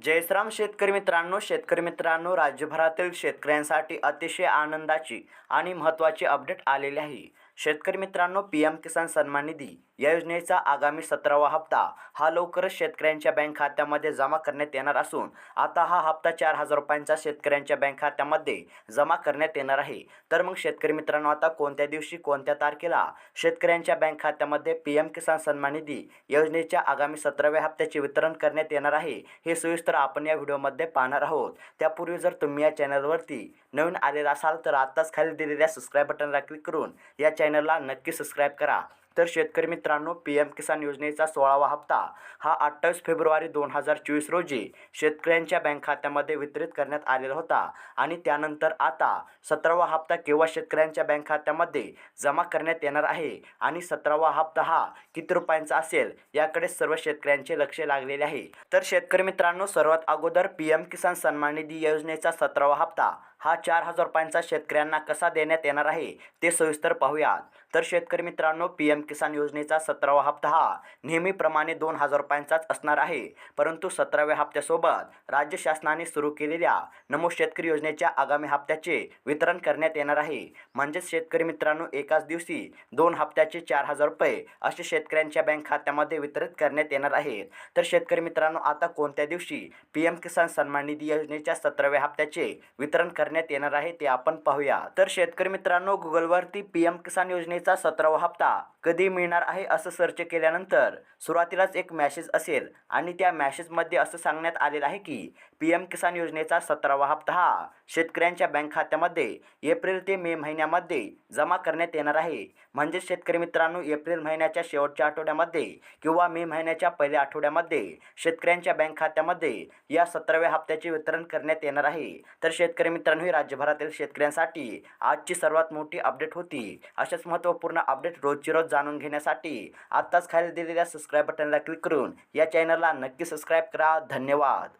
जयश्राम शेतकरी मित्रांनो, राज्यभरातील शेतकऱ्यांसाठी अतिशय आनंदाची आणि महत्त्वाची अपडेट आलेली आहे. शेतकरी मित्रांनो, पीएम किसान सन्मान निधी या योजनेचा आगामी 17वा हप्ता हा लवकरच शेतकऱ्यांच्या बँक खात्यामध्ये जमा करण्यात येणार असून आता हा हप्ता 4,000 रुपयांचा शेतकऱ्यांच्या बँक खात्यामध्ये जमा करण्यात येणार आहे. तर मग शेतकरी मित्रांनो, आता कोणत्या दिवशी कोणत्या तारखेला शेतकऱ्यांच्या बँक खात्यामध्ये पीएम किसान सन्मान निधी योजनेच्या आगामी 17व्या हप्त्याचे वितरण करण्यात येणार आहे, हे सविस्तर आपण या व्हिडिओमध्ये पाहणार आहोत. त्यापूर्वी जर तुम्ही या चॅनलवरती नवीन आलेला असाल तर आत्ताच खाली दिलेल्या सबस्क्राईब बटनला क्लिक करून या चॅनलला नक्की सबस्क्राईब करा. तर शेतकरी मित्रांनो, पीएम किसान योजनेचा 16वा हप्ता हा 28 फेब्रुवारी 2024 रोजी शेतकऱ्यांच्या बँक खात्यामध्ये वितरित करण्यात आलेला होता आणि त्यानंतर आता 17वा हप्ता केव्हा शेतकऱ्यांच्या बँक खात्यामध्ये जमा करण्यात येणार आहे आणि 17वा हप्ता हा किती रुपयांचा असेल याकडे सर्व शेतकऱ्यांचे लक्ष लागलेले आहे. तर शेतकरी मित्रांनो, सर्वात अगोदर पीएम किसान सन्मान निधी योजनेचा 17वा हप्ता हा 4,000 रुपयांचा शेतकऱ्यांना कसा देण्यात येणार आहे ते सविस्तर पाहूयात. तर शेतकरी मित्रांनो, पीएम किसान योजनेचा 17वा हप्ता हा नेहमीप्रमाणे 2,000 रुपयांचाच असणार आहे. परंतु 17व्या हप्त्यासोबत राज्य शासनाने सुरू केलेल्या नमो शेतकरी योजनेच्या आगामी हप्त्याचे वितरण करण्यात येणार आहे. म्हणजेच शेतकरी मित्रांनो, एकाच दिवशी 2 हप्त्याचे 4,000 रुपये असे शेतकऱ्यांच्या बँक खात्यामध्ये वितरित करण्यात येणार आहेत. तर शेतकरी मित्रांनो, आता कोणत्या दिवशी पीएम किसान सन्मान निधी योजनेच्या 17व्या हप्त्याचे वितरण करण्यात येणार आहे ते आपण पाहूया. तर शेतकरी मित्रांनो, गुगलवरती पीएम किसान योजनेचा 17वा हप्ता कधी मिळणार आहे असं सर्च केल्यानंतर सुरुवातीलाच एक मेसेज असेल आणि त्या मेसेजमध्ये असं सांगण्यात आलेलं आहे की पीएम किसान योजनेचा 17वा हप्ता हा शेतकऱ्यांच्या बँक खात्यामध्ये एप्रिल ते मे महिन्यामध्ये जमा करण्यात येणार आहे. म्हणजे शेतकरी मित्रांनो, एप्रिल महिन्याच्या शेवटच्या आठवड्यामध्ये किंवा मे महिन्याच्या पहिल्या आठवड्यामध्ये शेतकऱ्यांच्या बँक खात्यामध्ये या 17व्या हप्त्याचे वितरण करण्यात येणार आहे. तर शेतकरी मित्रांनो, ही राज्यभरातील शेतकऱ्यांसाठी आजची सर्वात मोठी अपडेट होती. अशाच महत्त्वपूर्ण अपडेट रोजची रोज जाणून घेण्यासाठी आत्ताच खाली दिलेल्या सबस्क्राईब बटनला क्लिक करून या चॅनलला नक्की सबस्क्राईब करा. धन्यवाद.